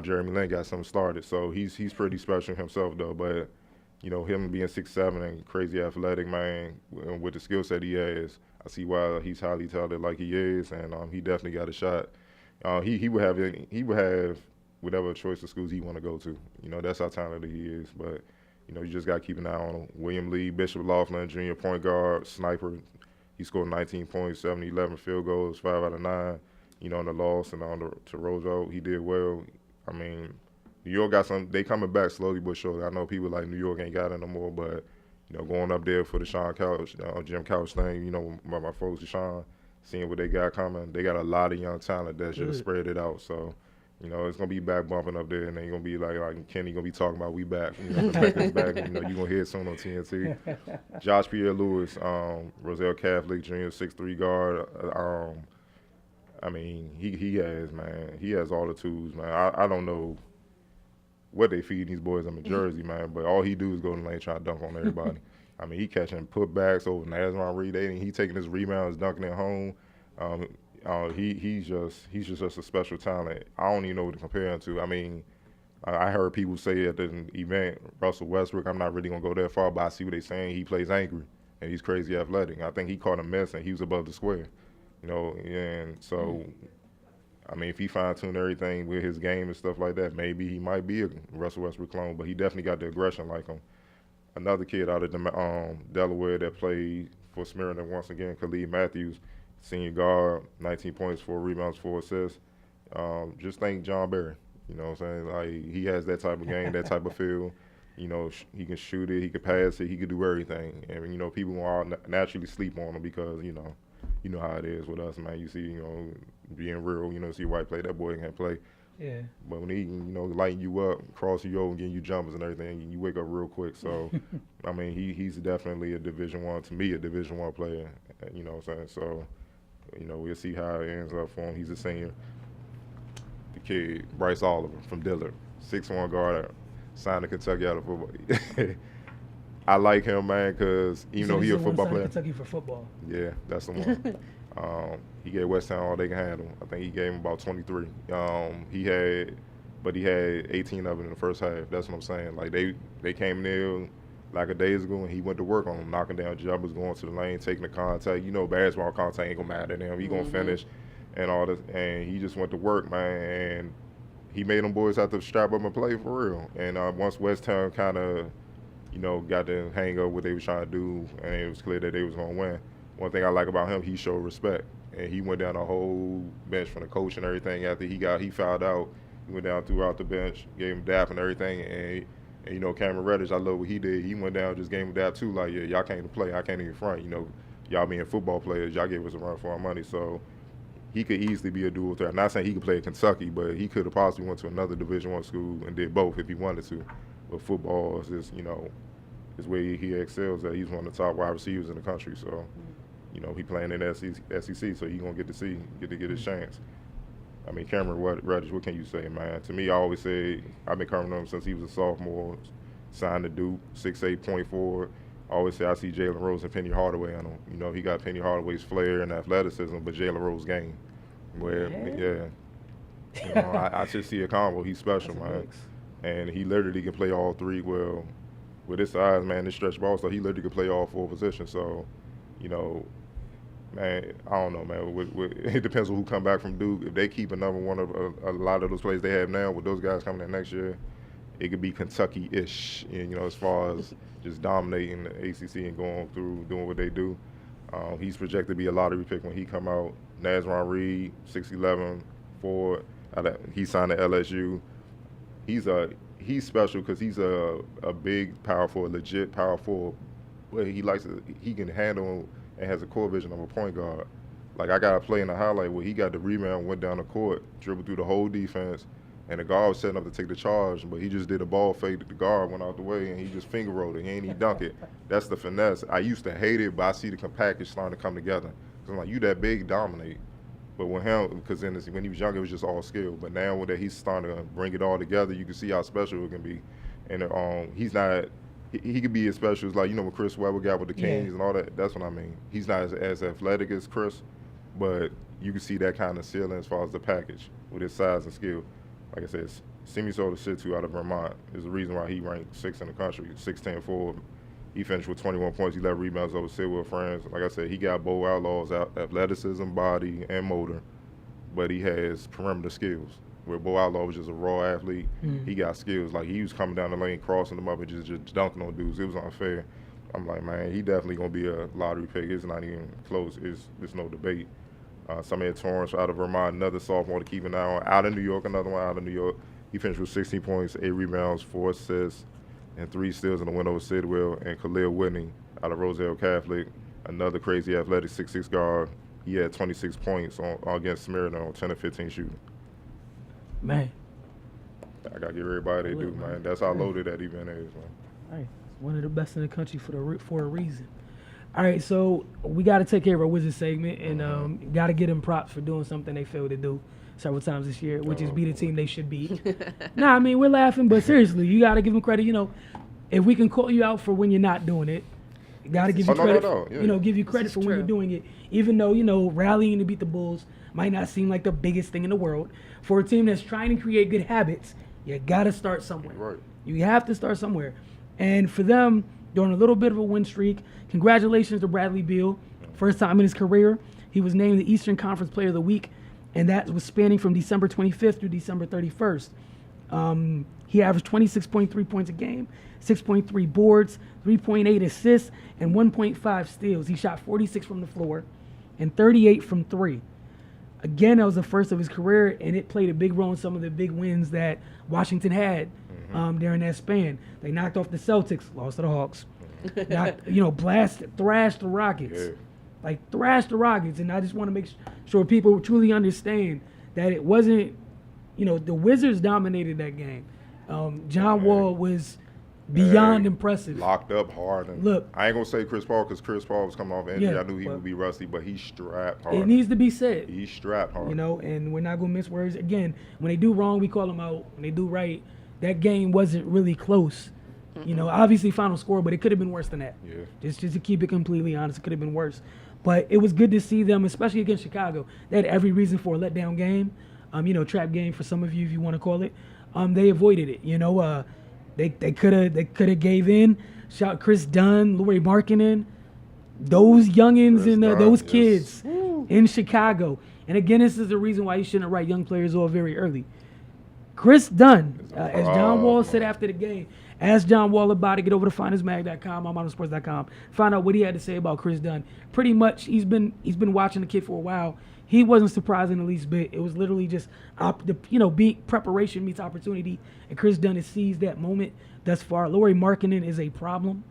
Jeremy Lin got something started. So he's pretty special himself, though. But, him being 6'7" and crazy athletic, man, with the skill set he has, I see why he's highly talented like he is, and he definitely got a shot. He would have whatever choice of schools he want to go to. That's how talented he is. But, you just got to keep an eye on him. William Lee, Bishop Laughlin, junior point guard, sniper. He scored 19 points, 7, 11 field goals, 5 out of 9, in the loss and on to Roosevelt. He did well. I mean, New York got they coming back slowly but surely. I know people like New York ain't got it no more, but, going up there for the Sean Couch, Jim Couch thing, my folks, Sean, seeing what they got coming. They got a lot of young talent that should have spread it out. So, it's going to be back bumping up there, and they going to be like Kenny going to be talking about we back. The back is back. You're going to hear it soon on TNT. Josh Pierre-Louis, Roselle Catholic, junior 6'3" guard. He has all the tools, man. I don't know what they feed these boys in Jersey, man, but all he do is go in the lane trying to dunk on everybody. He catching putbacks over Nazarene Reed. He taking his rebounds, dunking it home. He's just a special talent. I don't even know what to compare him to. I heard people say at the event, Russell Westbrook, I'm not really going to go that far, but I see what they're saying. He plays angry, and he's crazy athletic. I think he caught a miss, and he was above the square. And so I mean, if he fine-tuned everything with his game and stuff like that, maybe he might be a Russell Westbrook clone, but he definitely got the aggression like him. Another kid out of Delaware that played for Smyrna once again, Khalid Matthews, senior guard, 19 points, 4 rebounds, 4 assists. Just think John Barry. You know what I'm saying? Like, he has that type of game, that type of feel. You know, he can shoot it, he can pass it, he can do everything. And, you know, people will all naturally sleep on him because, you know how it is with us, man. You see, you know, being real, you know, see White play, that boy can play. Yeah. But when he, you know, lighting you up, crossing you over, and getting you jumpers and everything, you wake up real quick. So, I mean, he's definitely a Division I, to me, a Division I player. You know what I'm saying? So, you know, we'll see how it ends up for him. He's a senior. The kid, Bryce Oliver from Dillard, 6'1" guard, signed to Kentucky out of football. I like him, man, because even though he's a football player. Kentucky for football. Yeah, that's the one. He gave West Town all they can handle. I think he gave him about 23. He had 18 of it in the first half. That's what I'm saying. Like, they came there like a days ago, and he went to work on them, knocking down jumpers, going to the lane, taking the contact. You know, basketball contact ain't gonna matter to him. He gonna finish and all this. And he just went to work, man, and he made them boys have to strap up and play for real. And once West Town kind of, you know, got the hang of what they was trying to do, and it was clear that they was gonna win. One thing I like about him, he showed respect, and he went down the whole bench from the coach and everything. After he fouled out, he went down throughout the bench, gave him dap and everything. And you know, Cameron Reddish, I love what he did. He went down, just gave him dap too. Like, yeah, y'all came to play, I can't even front. You know, y'all being football players, y'all gave us a run for our money. So he could easily be a dual threat. I'm not saying he could play at Kentucky, but he could have possibly went to another Division I school and did both if he wanted to. But football is just, you know, is where he excels at. He's one of the top wide receivers in the country. So, you know, he playing in the SEC, so he gonna get to get his chance. I mean, Cameron Reddish, what can you say, man? To me, I always say, I've been covering him since he was a sophomore, signed to Duke, 6'8", point forward. I always say I see Jalen Rose and Penny Hardaway on him. You know, he got Penny Hardaway's flair and athleticism, but Jalen Rose's game. Where, you know, I just see a combo. He's special, man. And he literally can play all three. Well, with his size, man, this stretch ball, so he literally can play all 4 positions. So, you know, man, I don't know, man. It depends on who come back from Duke. If they keep a number one of a lot of those players they have now, with those guys coming in next year, it could be Kentucky-ish, you know, as far as just dominating the ACC and going through doing what they do. He's projected to be a lottery pick when he come out. Nazron Reed, 6'11", forward. He signed to LSU. He's special because he's a big, powerful, legit power forward. But he can handle and has a core vision of a point guard. Like, I got a play in the highlight where he got the rebound, went down the court, dribbled through the whole defense, and the guard was setting up to take the charge, but he just did a ball fake. The guard went out the way, and he just finger rolled it. He ain't even dunk it. That's the finesse. I used to hate it, but I see the package starting to come together. Because I'm like, you that big, dominate. But with him, because when he was younger, it was just all skill. But now that he's starting to bring it all together, you can see how special it can be. And he's not – he could be as special as, like, you know, what Chris Webber got with the Kings and all that. That's what I mean. He's not as athletic as Chris, but you can see that kind of ceiling as far as the package with his size and skill. Like I said, Simi Soda Situ out of Vermont is the reason why he ranked 6th in the country, 6'10" forward. He finished with 21 points, 11 rebounds over Sidwell Friends. Like I said, he got both outlaws, athleticism, body, and motor, but he has perimeter skills. Where Bo Outlaw was just a raw athlete, he got skills. Like, he was coming down the lane, crossing them up, and just dunking on dudes. It was unfair. I'm like, man, he definitely going to be a lottery pick. It's not even close. It's no debate. Samir Torrance out of Vermont, another sophomore to keep an eye on. Out of New York, another one out of New York. He finished with 16 points, 8 rebounds, 4 assists, and 3 steals in the win over Sidwell. And Khalil Whitney out of Roselle Catholic, another crazy athletic 6'6" guard. He had 26 points against Smyrna on 10 of 15 shooting. Man. I got to give everybody they do, man. That's how loaded that event is, man. All right. It's one of the best in the country for a reason. All right, so we got to take care of our Wizard segment, and got to get them props for doing something they failed to do several times this year, which is beat a team they should beat. Nah, I mean, we're laughing, but seriously, you got to give them credit. You know, if we can call you out for when you're not doing it, got to give you credit. You know, give you credit for when you're doing it, even though, you know, rallying to beat the Bulls might not seem like the biggest thing in the world. For a team that's trying to create good habits, you got to start somewhere. Right. You have to start somewhere. And for them, during a little bit of a win streak, congratulations to Bradley Beal. First time in his career, he was named the Eastern Conference Player of the Week and that was spanning from December 25th through December 31st. He averaged 26.3 points a game, 6.3 boards, 3.8 assists, and 1.5 steals. He shot 46 from the floor and 38 from three. Again, that was the first of his career, and it played a big role in some of the big wins that Washington had during that span. They knocked off the Celtics, lost to the Hawks. Thrashed the Rockets. Yeah. Like, thrashed the Rockets. And I just want to make sure people truly understand that it wasn't, the Wizards dominated that game. John Wall was beyond impressive. Locked up hard. And look, I ain't going to say Chris Paul because Chris Paul was coming off injury. I knew he would be rusty, but he strapped hard. It needs to be said. He strapped hard. And we're not going to miss words. Again, when they do wrong, we call them out. When they do right, that game wasn't really close. Obviously final score, but it could have been worse than that. Yeah. Just to keep it completely honest, it could have been worse. But it was good to see them, especially against Chicago. They had every reason for a letdown game, trap game for some of you if you want to call it. They avoided it. They could have gave in. Shout Chris Dunn, Lauri Markkanen, those youngins and those kids in Chicago. And again, this is the reason why you shouldn't write young players off very early. Chris Dunn, as John Wall said after the game, ask John Wall about it. Get over to findersmag.com, monosports.com. Find out what he had to say about Chris Dunn. Pretty much, he's been watching the kid for a while. He wasn't surprised in the least bit. It was literally just preparation meets opportunity, and Chris Dunn has seized that moment thus far. Lauri Markkanen is a problem.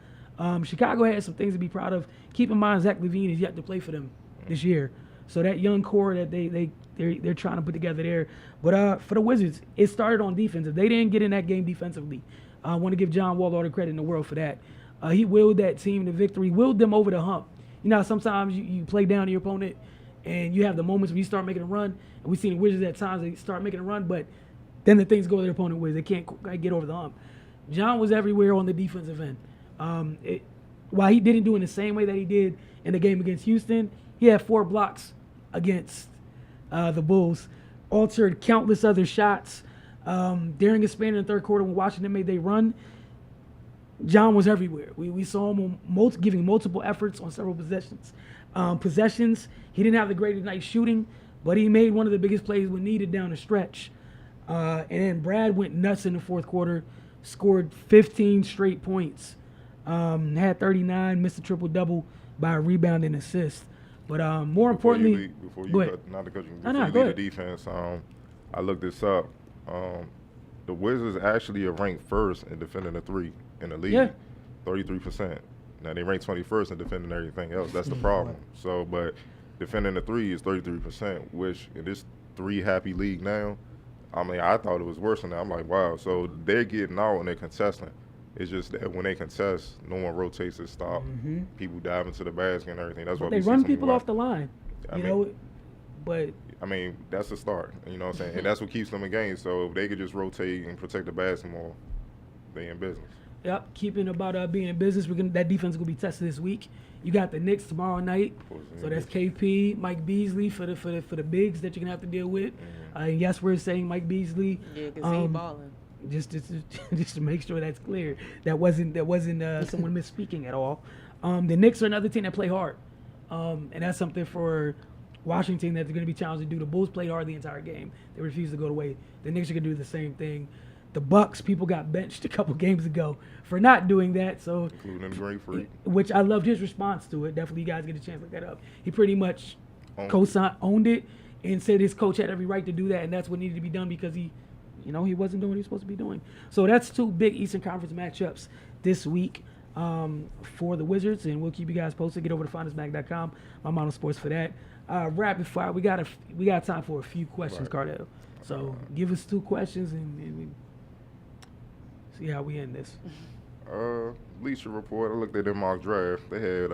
Chicago has some things to be proud of. Keep in mind, Zach LaVine is yet to play for them this year, so that young core that they're trying to put together there. But for the Wizards, it started on defense. If they didn't get in that game defensively, I want to give John Wall all the credit in the world for that. He willed that team to victory, willed them over the hump. Sometimes you play down to your opponent and you have the moments when you start making a run. And we've seen the Wizards at times, they start making a run, but then the things go to their opponent with. They can't get over the hump. John was everywhere on the defensive end. While he didn't do it in the same way that he did in the game against Houston, he had 4 blocks against the Bulls, altered countless other shots. During a span in the third quarter when Washington made their run, John was everywhere. We saw him giving multiple efforts on several possessions. He didn't have the greatest night shooting, but he made one of the biggest plays when needed down the stretch. And then Brad went nuts in the fourth quarter, scored 15 straight points, had 39, missed a triple-double by a rebound and assist. But more importantly, before you leave the defense, I looked this up. The Wizards actually are ranked first in defending the three in the league, 33%. Now they rank 21st in defending everything else. That's the problem. So, but defending the three is 33%, which in this three-happy league now, I mean, I thought it was worse than that. I'm like, wow. So they're getting out and they're contesting. It's just that when they contest, no one rotates and stop. People dive into the basket and everything. That's why they run people off the line. But I mean, that's the start. You know what I'm saying? And that's what keeps them in games. So if they could just rotate and protect the basketball, they in business. Yep, keeping about being in business. That defense is gonna be tested this week. You got the Knicks tomorrow night, so that's KP, Mike Beasley for the bigs that you're gonna have to deal with. And yes, we're saying Mike Beasley. Yeah, because he balling. Just to make sure that's clear. That wasn't someone misspeaking at all. The Knicks are another team that play hard, and that's something for Washington that they're going to be challenged to do. The Bulls played hard the entire game. They refused to go away. The Knicks are going to do the same thing. The Bucks, people got benched a couple games ago for not doing that. So, including Great Freak, which I loved his response to it. Definitely, you guys get a chance to look that up. He pretty much owned it and said his coach had every right to do that, and that's what needed to be done because he wasn't doing what he was supposed to be doing. So that's 2 big Eastern Conference matchups this week for the Wizards, and we'll keep you guys posted. Get over to findersmag.com, my Mono Sports for that. Rapid fire, we got time for a few questions, Cardell. So give us 2 questions and we see how we end this. Bleacher Report, I looked at their mock draft. They had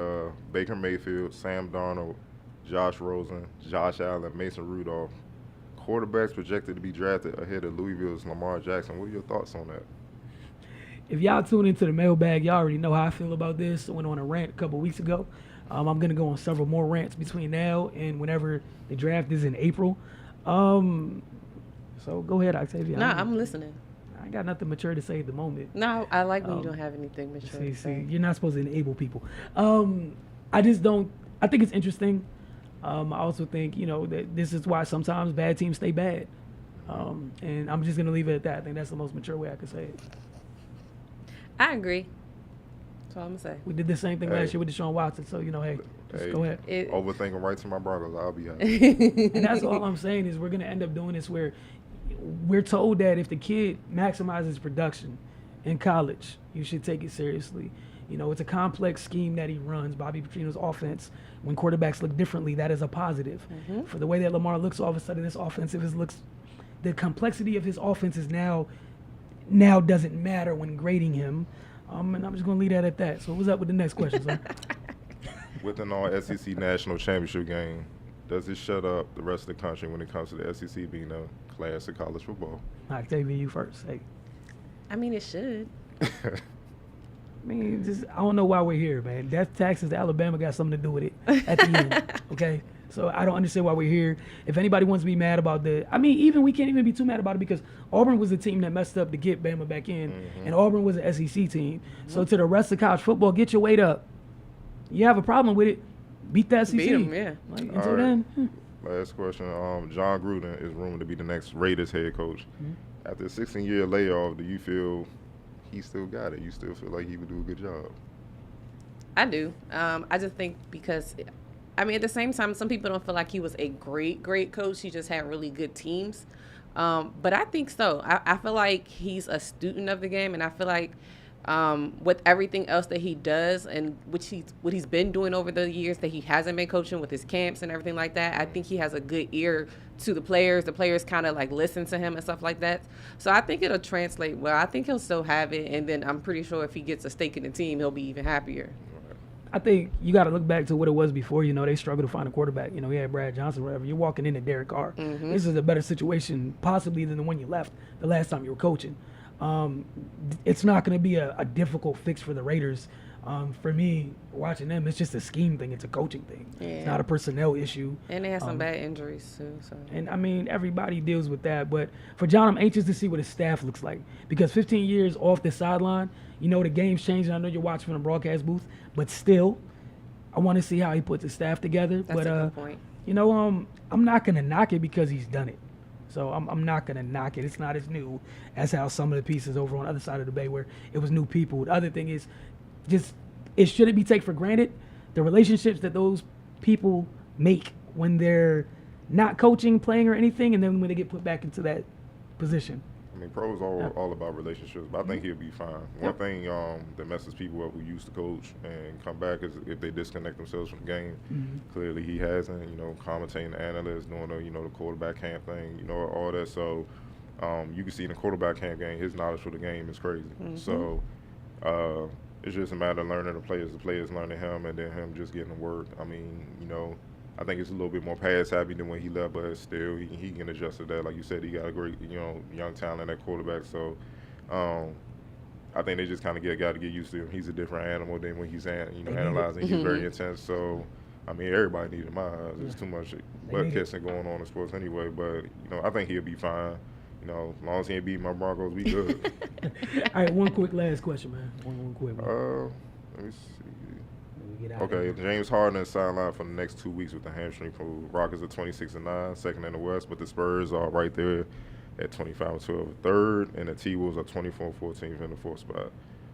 Baker Mayfield, Sam Darnold, Josh Rosen, Josh Allen, Mason Rudolph. Quarterbacks projected to be drafted ahead of Louisville's Lamar Jackson. What are your thoughts on that? If y'all tune into the mailbag, y'all already know how I feel about this. I went on a rant a couple weeks ago. I'm going to go on several more rants between now and whenever the draft is in April. So go ahead, Octavia. No, I'm listening. I ain't got nothing mature to say at the moment. No, I like when you don't have anything mature to say. You're not supposed to enable people. I think it's interesting. I also think, that this is why sometimes bad teams stay bad. And I'm just going to leave it at that. I think that's the most mature way I could say it. I agree. That's all I'm going to say. We did the same thing last year with Deshaun Watson, so, just go ahead. Overthinking right to my Broncos, I'll be happy. And that's all I'm saying is we're going to end up doing this where we're told that if the kid maximizes production in college, you should take it seriously. It's a complex scheme that he runs, Bobby Petrino's offense. When quarterbacks look differently, that is a positive. For the way that Lamar looks, all of a sudden this the complexity of his offense is now doesn't matter when grading him. And I'm just going to leave that at that. So what's up with the next question, sir? With an all-SEC national championship game, does it shut up the rest of the country when it comes to the SEC being a class of college football? Octavia, you first. Hey. I mean, it should. I don't know why we're here, man. Death taxes to Alabama got something to do with it at the end, okay? So I don't understand why we're here. If anybody wants to be mad about we can't even be too mad about it because Auburn was the team that messed up to get Bama back in, and Auburn was an SEC team. So to the rest of college football, get your weight up. You have a problem with it, beat the SEC. Beat them, yeah. Until then. Last question. John Gruden is rumored to be the next Raiders head coach. After a 16-year layoff, do you feel he still got it? You still feel like he would do a good job? I do. I just think because, at the same time, some people don't feel like he was a great coach. He just had really good teams. But I think so. I feel like he's a student of the game, and I feel like with everything else that he does and what he's been doing over the years that he hasn't been coaching with his camps and everything like that, I think he has a good ear to the players. The players kind of like listen to him and stuff like that. So I think it'll translate well. I think he'll still have it, and then I'm pretty sure if he gets a stake in the team, he'll be even happier. I think you got to look back to what it was before. They struggled to find a quarterback. He had Brad Johnson, whatever. You're walking into Derek Carr. This is a better situation possibly than the one you left the last time you were coaching. It's not going to be a difficult fix for the Raiders. For me, watching them, it's just a scheme thing. It's a coaching thing. Yeah. It's not a personnel issue. And they had some bad injuries, too. So. And, everybody deals with that. But for John, I'm anxious to see what his staff looks like. Because 15 years off the sideline, the game's changing. I know you're watching from the broadcast booth. But still, I want to see how he puts his staff together. That's a good point. I'm not going to knock it because he's done it. So I'm not going to knock it. It's not as new as how some of the pieces over on the other side of the bay where it was new people. The other thing is it shouldn't be taken for granted. The relationships that those people make when they're not coaching, playing, or anything, and then when they get put back into that position. Pros all about relationships, but I think he'll be fine. One thing that messes people up who used to coach and come back is if they disconnect themselves from the game. Clearly he hasn't, commentating the analysts, doing the quarterback camp thing, all that. So you can see in the quarterback camp game, his knowledge for the game is crazy. So it's just a matter of learning the players learning him, and then him just getting to work. I think it's a little bit more pass happy than when he left, but still he can adjust to that. Like you said, he got a great young talent at quarterback. So I think they just kind of got to get used to him. He's a different animal than when he's analyzing. He's very intense. So everybody needs him. There's too much butt kissing going on in sports anyway. But I think he'll be fine. As long as he ain't beat my Broncos, we good. All right, one quick last question, man. One quick one. Let me see. Okay, James Harden is sidelined for the next 2 weeks with the hamstring pull. Rockets are 26-9, second in the West, but the Spurs are right there at 25-12, third, and the T-Wolves are 24-14 in the fourth spot.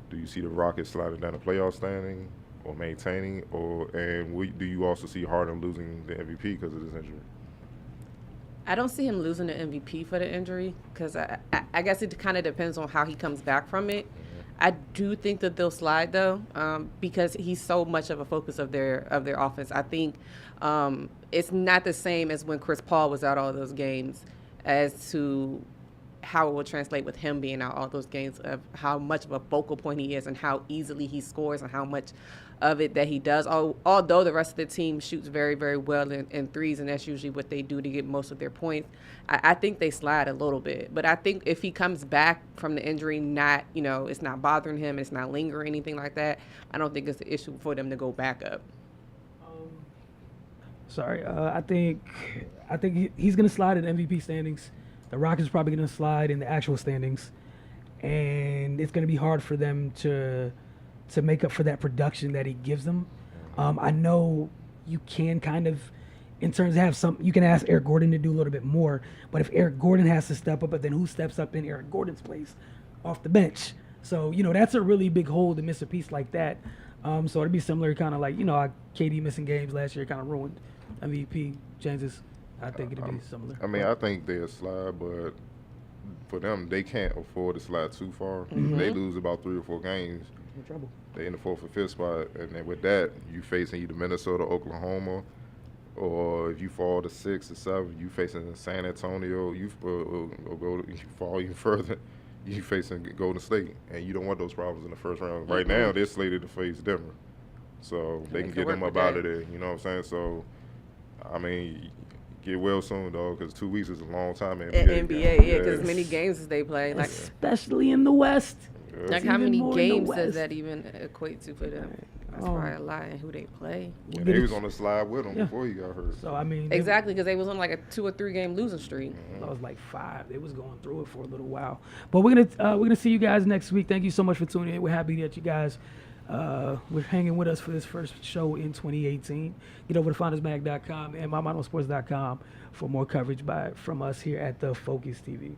Do you see the Rockets sliding down the playoff standing or maintaining, do you also see Harden losing the MVP because of this injury? I don't see him losing the MVP for the injury because I guess it kind of depends on how he comes back from it. I do think that they'll slide though, because he's so much of a focus of their offense. I think it's not the same as when Chris Paul was out all those games as to how it will translate with him being out all those games, of how much of a focal point he is and how easily he scores and how much of it that he does. Although the rest of the team shoots very, very well in threes, and that's usually what they do to get most of their points, I think they slide a little bit. But I think if he comes back from the injury, it's not bothering him, it's not lingering, anything like that, I don't think it's an issue for them to go back up. I think he's going to slide in MVP standings. The Rockets are probably going to slide in the actual standings, and it's going to be hard for them to make up for that production that he gives them. I know you can kind of in terms of have some, you can ask Eric Gordon to do a little bit more. But if Eric Gordon has to step up, but then who steps up in Eric Gordon's place off the bench? So, that's a really big hole to miss a piece like that. So it'd be similar, kind of like, how KD missing games last year kind of ruined MVP chances. I think it'd be similar. I mean, I think they'll slide, but for them, they can't afford to slide too far. Mm-hmm. They lose about 3 or 4 games. In trouble. They in the 4th or 5th spot, and then with that, you facing either Minnesota, Oklahoma, or if you fall to 6 or 7, you facing San Antonio. You fall even further, you facing Golden State, and you don't want those problems in the first round. Right now, they're slated to face Denver, so they can get them up out of there. You know what I'm saying? So, I mean, get well soon, though, because 2 weeks is a long time in NBA. Yeah, because many games as they play, like especially in the West. like how many Even more in the games does West. that even equate to for them? That's probably a lot in who they play. And they was on the slide with him before he got hurt. So I mean, Exactly, because they was on like a 2 or 3 game losing streak. that was like 5. They was going through it for a little while. But we're gonna see you guys next week. Thank you so much for tuning in. We're happy that you guys were hanging with us for this first show in 2018. Get over to findersmag.com and mymonosports.com for more coverage from us here at TheFocus TV.